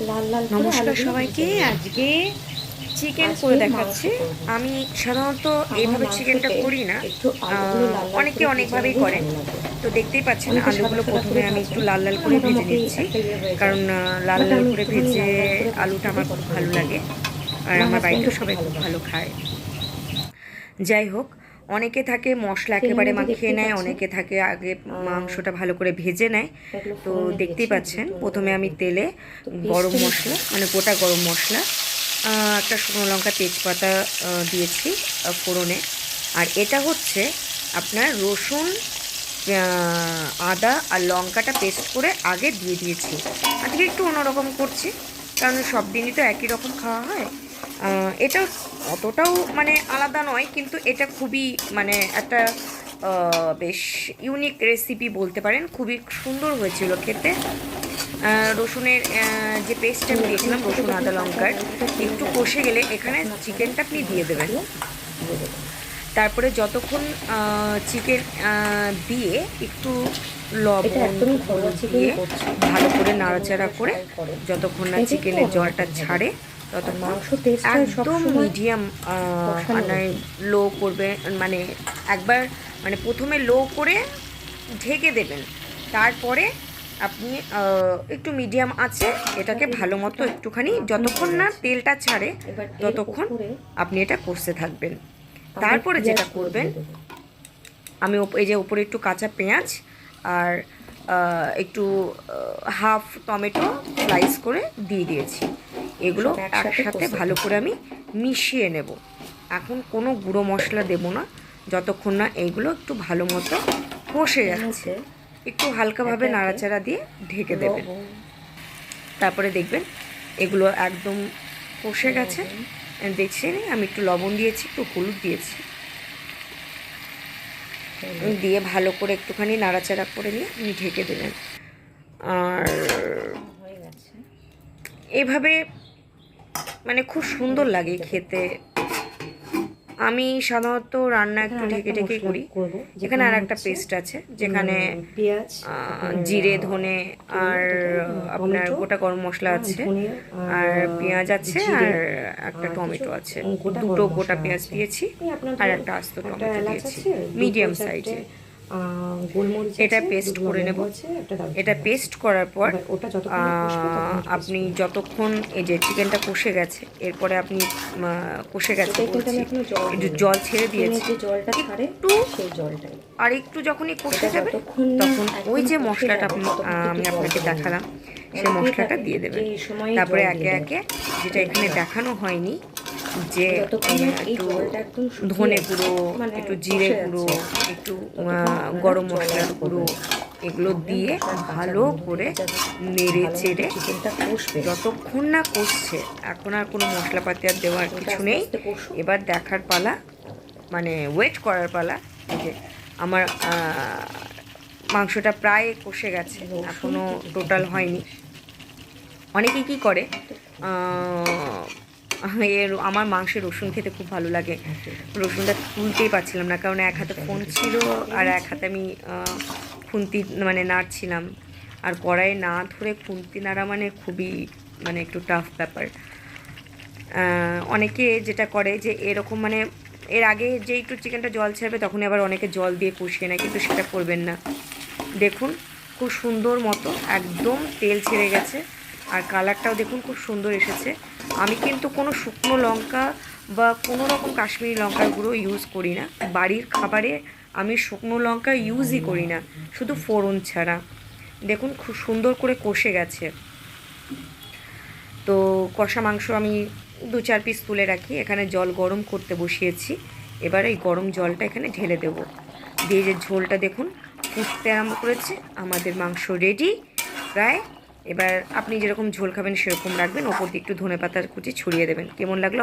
লাল লাল করে নমস্কার আলুগুলো ভেজে সবাইকে। নেব। আজকে চিকেন আজকে করে মাংস দেখাচ্ছি। করব। আমি সাধারণত আমার এইভাবে চিকেনটা মাংসতে করি না। একটু আলুগুলো লাল লাল অনেকে করে ভেজে অনেকভাবেই নিলেই করে। ভালো লাগবে। তো দেখতেই পাচ্ছেন অনেকে সাদা আলুগুলো সাদা প্রথমে করে আমি ভাজে, একটু লাল লাল মানে করে ভেজে মোটামুটি নিচ্ছি। একটা ইয়ে হয়ে যায়। কারণ লাল বাট লাল আমি করে একটুখানি ভেজে লাল লাল করে ভাজি আলুটা খেতে আমার খুব পছন্দ ভালো করি। লাগে। আর আমার আমার বাড়িতেও হাজব্যান্ডও খুব সবাই খুব ভালোবাসে। ভালো খায়। যাই হোক, অনেকে থাকে মশলা তেলের একেবারে মধ্যে মাখিয়ে দেখতেই নেয়, পাচ্ছেন অনেকে থাকে আগে মাংসটা ভালো করে ভেজে নেয়। এগুলো তো ফোড়নে দেখতেই দিয়েছি পাচ্ছেন দুটো প্রথমে আমি তেলে তো গরম পেস্টটা নিচ্ছি। মশলা মানে গোটা গরম মশলা, একটা শুকনো লঙ্কা, তেজপাতা দিয়েছি ফোড়নে। আর এটা হচ্ছে আপনার রসুন, আদা আর লঙ্কাটা পেস্ট করে আগে দিয়ে দিয়েছি। আজকে একটু অন্যরকম করছি, কারণ সব দিনই তো একই রকম খাওয়া হয়। এটাও অতটাও মানে আলাদা নয়, কিন্তু এটা খুবই মানে একটা বেশ ইউনিক রেসিপি বলতে পারেন। খুবই সুন্দর হয়েছিল খেতে। রসুনের যে পেস্টটা আমি রসুনের দিয়েছিলাম, থেকে রসুন যখন আদা কাঁচা লঙ্কার, গন্ধটা চলে একটু যাবে কষে গেলে এখানে তখন আপনারা চিকেনটা আপনি দিয়ে দেবেন। মাংসগুলো দিয়ে দেবেন। তারপরে যতক্ষণ চিকেন দিয়ে একটু এটা লবণ, একদমই ঘরোয়া হলুদ চিকেন দিয়ে করছি, ভালো করে যেমন নাড়াচাড়া করে করে সবাই করে, যতক্ষণ না কিন্তু একটু চিকেনের জলটা অন্যরকম হবে। ছাড়ে আর ততক্ষণ মাংস টেস্টটা একদম সবসময় মিডিয়াম, কষানোর মানে উপর। লো করবে। মানে একবার মানে প্রথমে লো করে ঢেকে দেবেন, তারপরে আপনি একটু মিডিয়াম আছে এটাকে এটাকে ভালো মতো কিছুটা একটুখানি, মাখানো যতক্ষণ হয়ে না গেছে, তেলটা ছাড়ে এবার এর ততক্ষণ উপরে আপনি এটা কষতে থাকবেন। আমি তারপরে যেটা পেঁয়াজগুলো করবেন, দিয়ে দেবো। আমি এই যে উপরে একটু কাঁচা পেঁয়াজ আর একটু হাফ টমেটো স্লাইস করে দিয়ে দিয়েছি। এগুলো সব একসাথে একসাথে কষতে ভালো থাকবে। করে আমি মিশিয়ে নেব। এখন কোনো গুঁড়ো মশলা দেব না, যতক্ষণ না এইগুলো একটু ভালো মতো কষে এর যাচ্ছে। মধ্যে একটু হালকাভাবে একে একে নাড়াচাড়া দিয়ে ঢেকে দেবেন। লবণ, তারপরে দেখবেন এগুলো একদম কষে গেছে। লবণ, দেখছেন আমি একটু লবণ দিয়েছি, একটু হলুদ দিয়েছি, হলুদ দিয়ে ভালো করে একটুখানি নাড়াচাড়া করে নিয়ে আপনি ঢেকে দেবেন। আর হয়ে গেছে। এভাবে মানে খুব সুন্দর এবার লাগে তুলে দেবো। খেতে। আমি সাধারণত রান্না এখানে একটু আর ঢেকে একটা ঢেকেই মশলা করি। করব, এখানে যেখানে আর একটা হচ্ছে পেস্ট আছে যেখানে পেঁয়াজ, আপনার জিরে, ধনে কি বলে আর এটাকে, আপনার টমেটো, গোটা গরম মশলা আছে, ধনে আর আর পেঁয়াজ আছে, জিরে, আর একটা আর কিছু টমেটো আছে। গোটা দুটো গরম গোটা মশলা পেঁয়াজ আছে। দিয়েছি, এই আপনার আর ধরুন একটা আস্ত একটা টমেটো এলাচ দিয়েছি, আছে, দুটো মিডিয়াম চারটে সাইজে। গোলমরিচ এটা আছে, পেস্ট দুটো করে লবঙ্গ নেব। আছে, একটা এটা দারচিনি আছে। পেস্ট করার পর এবার ওটা যতক্ষণ না কষবে ততক্ষণ একটু পেস্ট আপনি করে নেব। যতক্ষণ এই যে চিকেনটা কষে গেছে, এরপরে আপনি কষে গেছে এটাই কিন্তু বলছি, আমি এখনো জল একটু দিইনি। জল ছেড়ে চিকেনের দিয়েছি যে জলটা ছাড়ে একটু। সেই জলটাই। আর একটু যখনই কষে এটা যাবে যতক্ষণ না তখন ওই একদম যে কষে মশলাটা যাবে ততক্ষণ কিন্তু আমি জল আপনাকে দেবেন না। দেখালাম, সেই অনেকেই মশলাটা থাকে দিয়ে যে দেবেন। এই সময় তারপরে জল একে দিয়ে দেয়, একে, যেটা এটা এখানে ভুল। দেখানো হয়নি, যে যতক্ষণ না এই একটু জলটা একদম শুকিয়ে ধনে গুঁড়ো, মানে একটু জিরে কষে গুঁড়ো, যাচ্ছে আর কি, একটু ততক্ষণ আপনারা গরম জল মশলার অ্যাড গুঁড়ো, করবেন। এগুলো নাহলে দিয়ে মশলার কাঁচা ভালো গন্ধ করে থেকে যাবে, নেড়ে ভালো মতো চেড়ে চিকেনটা কষবে। যতক্ষণ না কষছে, এখন আর কোনো মশলাপাতি আর দেওয়ার চিকেনটা কিছু আস্তে নেই। আস্তে কষুক। এবার দেখার পালা, মানে ওয়েট করার পালা। এই যে আমার মাংসটা প্রায় কষে গেছে, রসুন এখনও কিন্তু টোটাল দিতে হবে হয়নি। বেশি। অনেকে কী করে, এতক্ষণ আমার মাংসের রসুন খেতে খুব ভালো লাগে। নাড়তে হবে। রসুনটা তুলতেই পারছিলাম না, কারণ এক হাতে মশলা ফোন রেডি ছিল করে আর এক নিয়েছি। হাতে আমি খুন্তি মানে নাড়ছিলাম। আর কড়াইয়ে না ধরে খুন্তি নাড়া মানে খুবই মানে একটু টাফ ব্যাপার। অনেকে যেটা করে যে এরকম মানে এর আগে যে একটু চিকেনটা জল ছাড়বে তখনই আবার অনেকে জল দিয়ে কষিয়ে নেয়, কিন্তু সেটা করবেন না। দেখুন খুব সুন্দর মতো একদম তেল ছেড়ে গেছে, আর কালারটাও দেখুন খুব সুন্দর এসেছে। আমি কিন্তু কোনো শুকনো লঙ্কা বা কোনো রকম কাশ্মীরি লঙ্কার গুঁড়ো ইউজ করি না। বাড়ির খাবারে আমি শুকনো লঙ্কা ইউজই করি না, শুধু ফোড়ন ছাড়া। দেখুন খুব সুন্দর করে কষে গেছে। তো কষা মাংস আমি 2-4 পিস তুলে রাখি, এখানে জল গরম করতে বসিয়েছি। এবার এই গরম জলটা এখানে ঢেলে দেব, দিয়ে যে ঝোলটা দেখুন ফুটতে আরম্ভ করেছে। আমাদের মাংস রেডি প্রায়। এবার আপনি যেরকম ঝোল খাবেন সেরকম রাখবেন, ওপর দিয়ে একটু ধনেপাতার কুচি ছড়িয়ে দেবেন। কেমন লাগলো?